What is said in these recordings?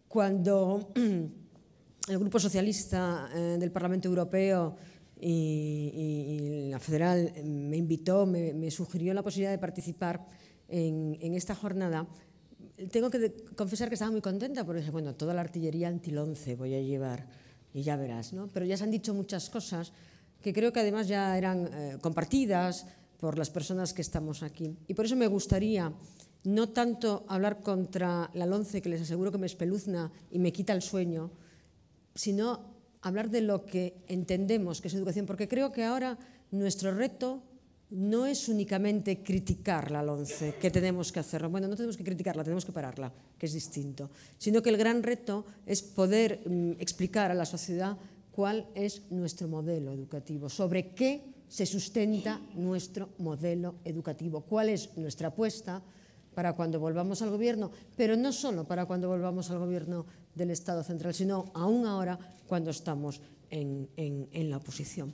Cuando el Grupo Socialista del Parlamento Europeo y la Federal me invitó, me sugirió la posibilidad de participar en esta jornada, tengo que confesar que estaba muy contenta porque dije, bueno, toda la artillería anti-11 voy a llevar y ya verás, ¿no? Pero ya se han dicho muchas cosas que creo que además ya eran compartidas por las personas que estamos aquí. Y por eso me gustaría no tanto hablar contra la LOMCE, que les aseguro que me espeluzna y me quita el sueño, sino hablar de lo que entendemos que es educación, porque creo que ahora nuestro reto no es únicamente criticar la LOMCE, que tenemos que hacerlo. Bueno, no tenemos que criticarla, tenemos que pararla, que es distinto, sino que el gran reto es poder explicar a la sociedad cuál es nuestro modelo educativo, sobre qué se sustenta nuestro modelo educativo, cuál es nuestra apuesta para cuando volvamos al gobierno, pero no solo para cuando volvamos al gobierno del Estado central, sino aún ahora cuando estamos en la oposición.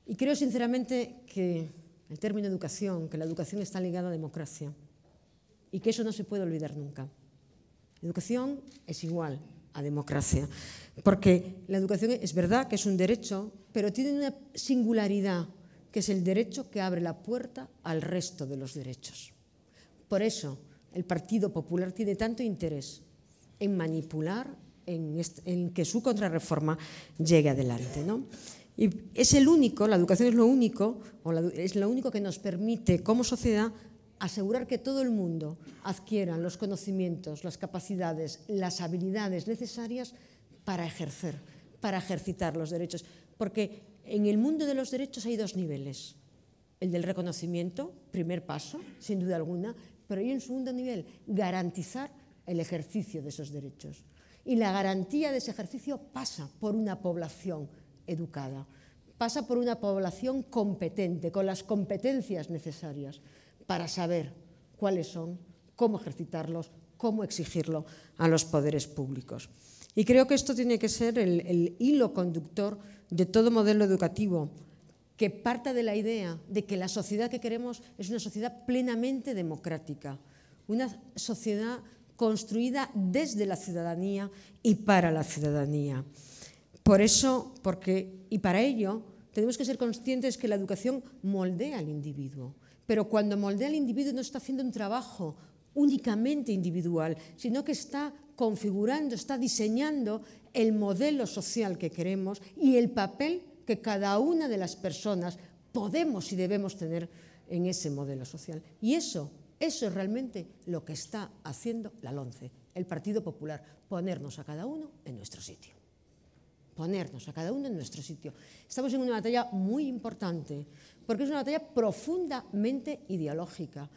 Y creo sinceramente que el término educación, que la educación está ligada a democracia y que eso no se puede olvidar nunca. Educación es igual a democracia, porque la educación es verdad que es un derecho, pero tiene una singularidad, que es el derecho que abre la puerta al resto de los derechos. Por eso el Partido Popular tiene tanto interés en manipular, en que su contrarreforma llegue adelante, ¿no? Y es el único, la educación es lo único, es lo único que nos permite como sociedad asegurar que todo el mundo adquiera los conocimientos, las capacidades, las habilidades necesarias para ejercer, para ejercitar los derechos. Porque en el mundo de los derechos hay dos niveles. El del reconocimiento, primer paso, sin duda alguna, pero hay un segundo nivel, garantizar el ejercicio de esos derechos. Y la garantía de ese ejercicio pasa por una población educada, pasa por una población competente, con las competencias necesarias para saber cuáles son, cómo ejercitarlos, cómo exigirlo a los poderes públicos. Y creo que esto tiene que ser el hilo conductor de todo modelo educativo, que parta de la idea de que la sociedad que queremos es una sociedad plenamente democrática, una sociedad construida desde la ciudadanía y para la ciudadanía. Por eso, y para ello, tenemos que ser conscientes que la educación moldea al individuo, pero cuando moldea al individuo no está haciendo un trabajo únicamente individual, sino que está configurando, está diseñando el modelo social que queremos y el papel que cada una de las personas podemos y debemos tener en ese modelo social. Y eso es realmente lo que está haciendo la LOMCE, el Partido Popular, ponernos a cada uno en nuestro sitio. Ponernos a cada uno en nuestro sitio. Estamos en una batalla muy importante, porque es una batalla profundamente ideológica,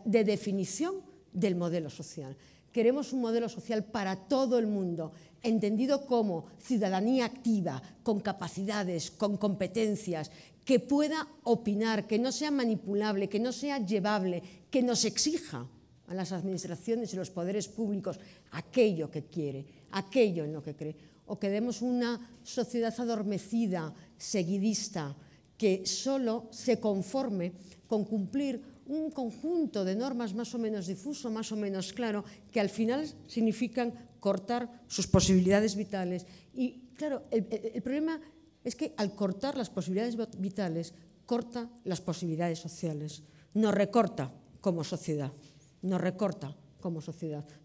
de definición del modelo social. Queremos un modelo social para todo el mundo, entendido como ciudadanía activa, con capacidades, con competencias, que pueda opinar, que no sea manipulable, que no sea llevable, que nos exija a las administraciones y los poderes públicos aquello que quiere, aquello en lo que cree. O queremos una sociedad adormecida, seguidista, que solo se conforme con cumplir un conjunto de normas más o menos difuso, más o menos claro, que al final significan cortar sus posibilidades vitales. Y claro, el problema es que al cortar las posibilidades vitales, corta las posibilidades sociales, nos recorta como sociedad,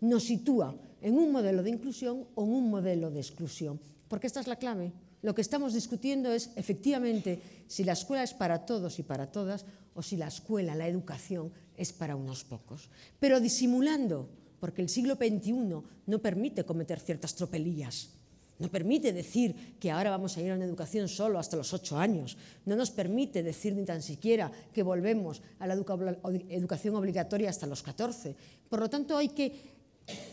nos sitúa en un modelo de inclusión o en un modelo de exclusión. Porque esta es la clave. Lo que estamos discutiendo es, efectivamente, si la escuela es para todos y para todas o si la escuela, la educación, es para unos pocos. Pero disimulando, porque el siglo XXI no permite cometer ciertas tropelías, no permite decir que ahora vamos a ir a una educación solo hasta los 8 años, no nos permite decir ni tan siquiera que volvemos a la educación obligatoria hasta los 14. Por lo tanto, hay que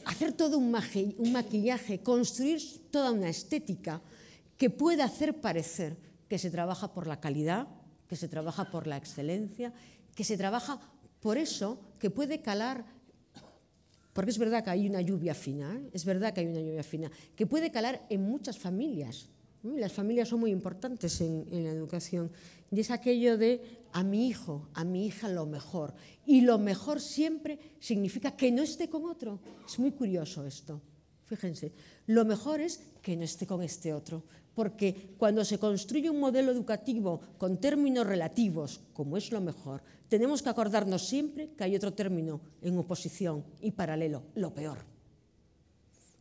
hacer todo un maquillaje, construir toda una estética que pueda hacer parecer que se trabaja por la calidad, que se trabaja por la excelencia, que se trabaja por eso, que puede calar, porque es verdad que hay una lluvia fina, que puede calar en muchas familias Las familias son muy importantes en la educación. Y es aquello de a mi hijo, a mi hija lo mejor. Y lo mejor siempre significa que no esté con otro. Es muy curioso esto. Fíjense, lo mejor es que no esté con este otro. Porque cuando se construye un modelo educativo con términos relativos, como es lo mejor, tenemos que acordarnos siempre que hay otro término en oposición y paralelo, lo peor.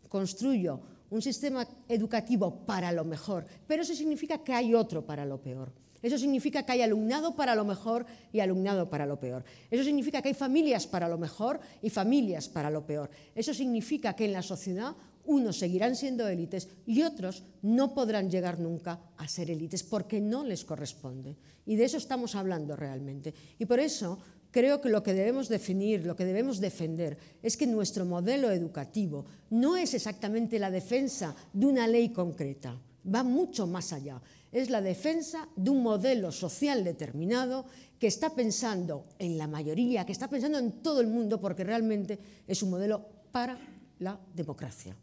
Construyo un sistema educativo para lo mejor, pero eso significa que hay otro para lo peor. Eso significa que hay alumnado para lo mejor y alumnado para lo peor. Eso significa que hay familias para lo mejor y familias para lo peor. Eso significa que en la sociedad unos seguirán siendo élites y otros no podrán llegar nunca a ser élites porque no les corresponde. Y de eso estamos hablando realmente. Y por eso creo que lo que debemos definir, lo que debemos defender, es que nuestro modelo educativo no es exactamente la defensa de una ley concreta, va mucho más allá. Es la defensa de un modelo social determinado que está pensando en la mayoría, que está pensando en todo el mundo, porque realmente es un modelo para la democracia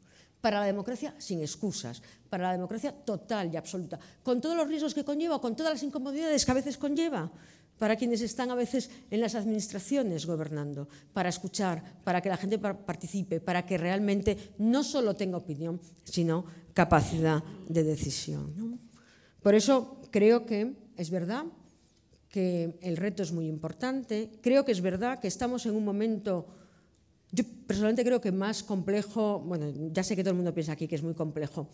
sin excusas, para la democracia total y absoluta, con todos los riesgos que conlleva, con todas las incomodidades que a veces conlleva, para quienes están a veces en las administraciones gobernando, para escuchar, para que la gente participe, para que realmente no solo tenga opinión, sino capacidad de decisión, ¿no? Por eso creo que es verdad que el reto es muy importante, creo que es verdad que estamos en un momento, yo personalmente creo que más complejo, bueno, ya sé que todo el mundo piensa aquí que es muy complejo,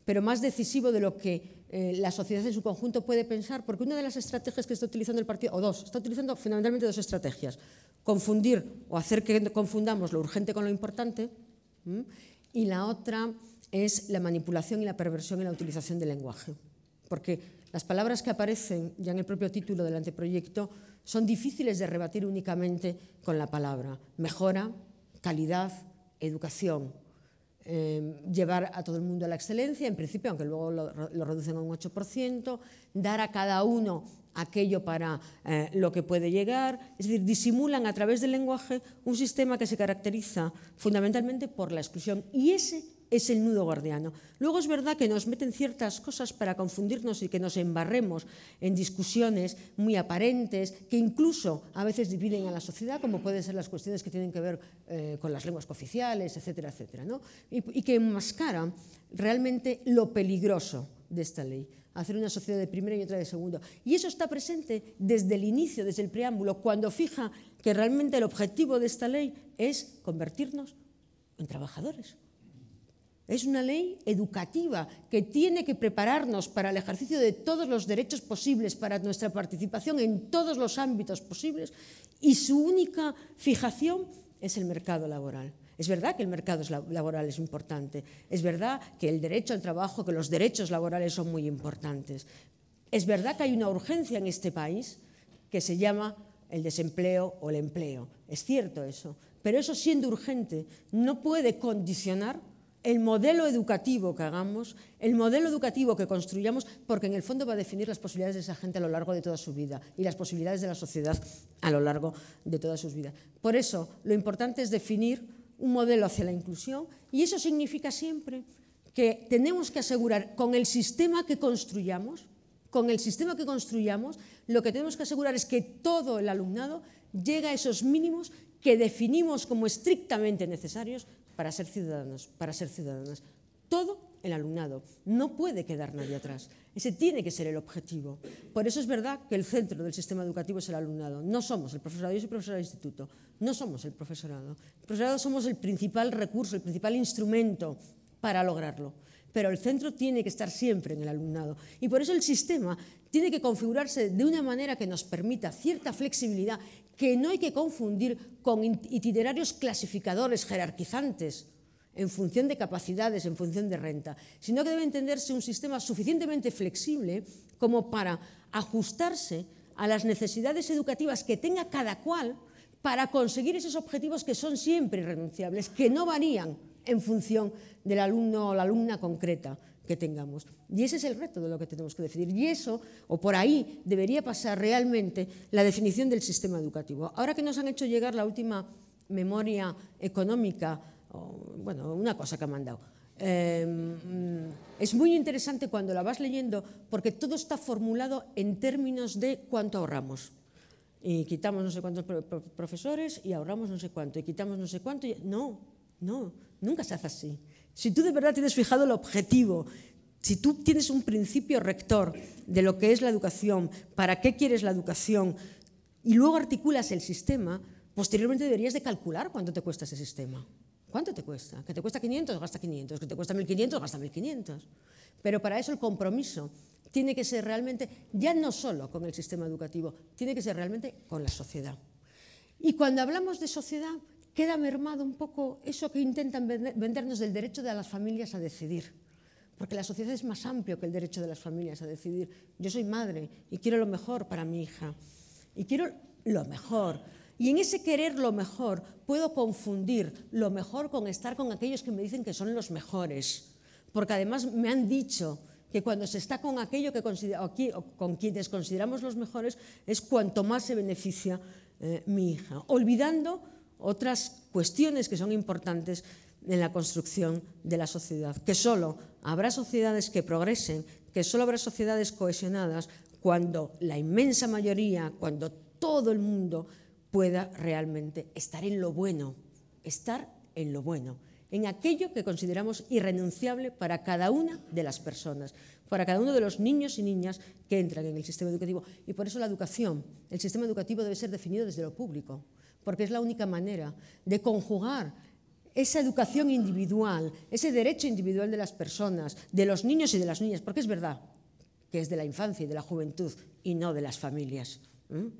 pero más decisivo de lo que la sociedad en su conjunto puede pensar, porque una de las estrategias que está utilizando el partido, o dos, está utilizando fundamentalmente dos estrategias: confundir o hacer que confundamos lo urgente con lo importante, y la otra es la manipulación y la perversión en la utilización del lenguaje. Porque las palabras que aparecen ya en el propio título del anteproyecto son difíciles de rebatir únicamente con la palabra. Mejora, calidad, educación. Llevar a todo el mundo a la excelencia, en principio, aunque luego lo reducen a un 8%, dar a cada uno aquello para lo que puede llegar, es decir, disimulan a través del lenguaje un sistema que se caracteriza fundamentalmente por la exclusión, y ese es el nudo gordiano. Luego es verdad que nos meten ciertas cosas para confundirnos y que nos embarremos en discusiones muy aparentes, que incluso a veces dividen a la sociedad, como pueden ser las cuestiones que tienen que ver con las lenguas cooficiales, etcétera, etcétera, ¿no? Y que enmascaran realmente lo peligroso de esta ley, hacer una sociedad de primera y otra de segundo. Y eso está presente desde el inicio, desde el preámbulo, cuando fija que realmente el objetivo de esta ley es convertirnos en trabajadores. Es una ley educativa que tiene que prepararnos para el ejercicio de todos los derechos posibles, para nuestra participación en todos los ámbitos posibles, y su única fijación es el mercado laboral. Es verdad que el mercado laboral es importante, es verdad que el derecho al trabajo, que los derechos laborales son muy importantes. Es verdad que hay una urgencia en este país que se llama el desempleo o el empleo. Es cierto eso, pero eso, siendo urgente, no puede condicionar el modelo educativo que hagamos, el modelo educativo que construyamos, porque en el fondo va a definir las posibilidades de esa gente a lo largo de toda su vida y las posibilidades de la sociedad a lo largo de toda su vida. Por eso, lo importante es definir un modelo hacia la inclusión, y eso significa siempre que tenemos que asegurar con el sistema que construyamos, lo que tenemos que asegurar es que todo el alumnado llega a esos mínimos que definimos como estrictamente necesarios para ser ciudadanos, para ser ciudadanas. Todo el alumnado, no puede quedar nadie atrás. Ese tiene que ser el objetivo. Por eso es verdad que el centro del sistema educativo es el alumnado. No somos el profesorado, yo soy profesora de instituto, no somos el profesorado. El profesorado somos el principal recurso, el principal instrumento para lograrlo. Pero el centro tiene que estar siempre en el alumnado. Y por eso el sistema tiene que configurarse de una manera que nos permita cierta flexibilidad, que no hay que confundir con itinerarios clasificadores, jerarquizantes, en función de capacidades, en función de renta, sino que debe entenderse un sistema suficientemente flexible como para ajustarse a las necesidades educativas que tenga cada cual para conseguir esos objetivos que son siempre irrenunciables, que no varían en función del alumno o la alumna concreta que tengamos. Y ese es el reto de lo que tenemos que definir. Y eso, o por ahí, debería pasar realmente la definición del sistema educativo. Ahora que nos han hecho llegar la última memoria económica, bueno, una cosa que han mandado, Es muy interesante cuando la vas leyendo porque todo está formulado en términos de cuánto ahorramos. Y quitamos no sé cuántos profesores y ahorramos no sé cuánto, y quitamos no sé cuánto. No, nunca se hace así. Si tú de verdad tienes fijado el objetivo, si tú tienes un principio rector de lo que es la educación, para qué quieres la educación, y luego articulas el sistema, posteriormente deberías de calcular cuánto te cuesta ese sistema. ¿Cuánto te cuesta? ¿Que te cuesta 500? Gasta 500. ¿Que te cuesta 1.500? Gasta 1.500. Pero para eso el compromiso tiene que ser realmente, ya no solo con el sistema educativo, tiene que ser realmente con la sociedad. Y cuando hablamos de sociedad, queda mermado un poco eso que intentan vendernos del derecho de las familias a decidir. Porque la sociedad es más amplio que el derecho de las familias a decidir. Yo soy madre y quiero lo mejor para mi hija. Y quiero lo mejor. Y en ese querer lo mejor puedo confundir lo mejor con estar con aquellos que me dicen que son los mejores. Porque además me han dicho que cuando se está con aquello que con quienes consideramos los mejores es cuanto más se beneficia mi hija, olvidando otras cuestiones que son importantes en la construcción de la sociedad, que solo habrá sociedades que progresen, que solo habrá sociedades cohesionadas cuando la inmensa mayoría, cuando todo el mundo pueda realmente estar en lo bueno, en aquello que consideramos irrenunciable para cada una de las personas, para cada uno de los niños y niñas que entran en el sistema educativo. Y por eso la educación, el sistema educativo debe ser definido desde lo público, porque es la única manera de conjugar esa educación individual, ese derecho individual de las personas, de los niños y de las niñas, porque es verdad que es de la infancia y de la juventud y no de las familias.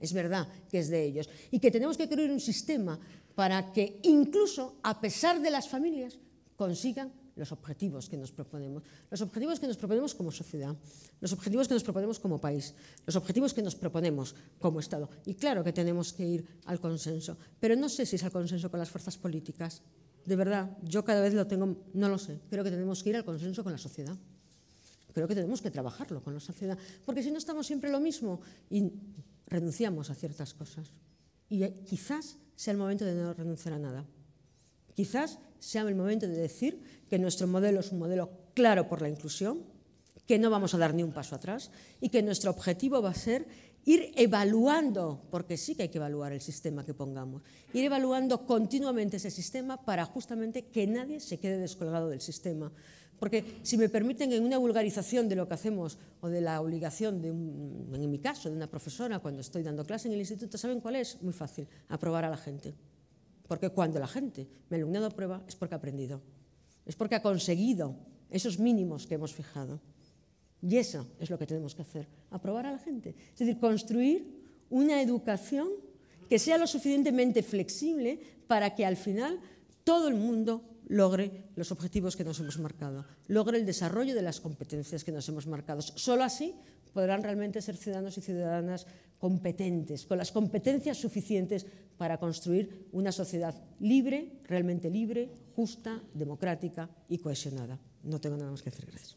Es verdad que es de ellos. Y que tenemos que crear un sistema para que incluso a pesar de las familias consigan los objetivos que nos proponemos. Los objetivos que nos proponemos como sociedad, los objetivos que nos proponemos como país, los objetivos que nos proponemos como Estado. Y claro que tenemos que ir al consenso, pero no sé si es al consenso con las fuerzas políticas. De verdad, yo cada vez lo tengo, no lo sé. Creo que tenemos que ir al consenso con la sociedad. Creo que tenemos que trabajarlo con la sociedad, porque si no estamos siempre lo mismo y renunciamos a ciertas cosas. Y quizás sea el momento de no renunciar a nada. Quizás sea el momento de decir que nuestro modelo es un modelo claro por la inclusión, que no vamos a dar ni un paso atrás y que nuestro objetivo va a ser ir evaluando, porque sí que hay que evaluar el sistema que pongamos, ir evaluando continuamente ese sistema para justamente que nadie se quede descolgado del sistema. Porque, si me permiten, en una vulgarización de lo que hacemos o de la obligación, en mi caso, de una profesora cuando estoy dando clase en el instituto, ¿saben cuál es? Muy fácil, aprobar a la gente. Porque cuando la gente, mi alumnado aprueba, es porque ha aprendido, es porque ha conseguido esos mínimos que hemos fijado. Y eso es lo que tenemos que hacer, aprobar a la gente. Es decir, construir una educación que sea lo suficientemente flexible para que al final todo el mundo logre los objetivos que nos hemos marcado, logre el desarrollo de las competencias que nos hemos marcado. Solo así podrán realmente ser ciudadanos y ciudadanas competentes, con las competencias suficientes para construir una sociedad libre, realmente libre, justa, democrática y cohesionada. No tengo nada más que decir. Gracias.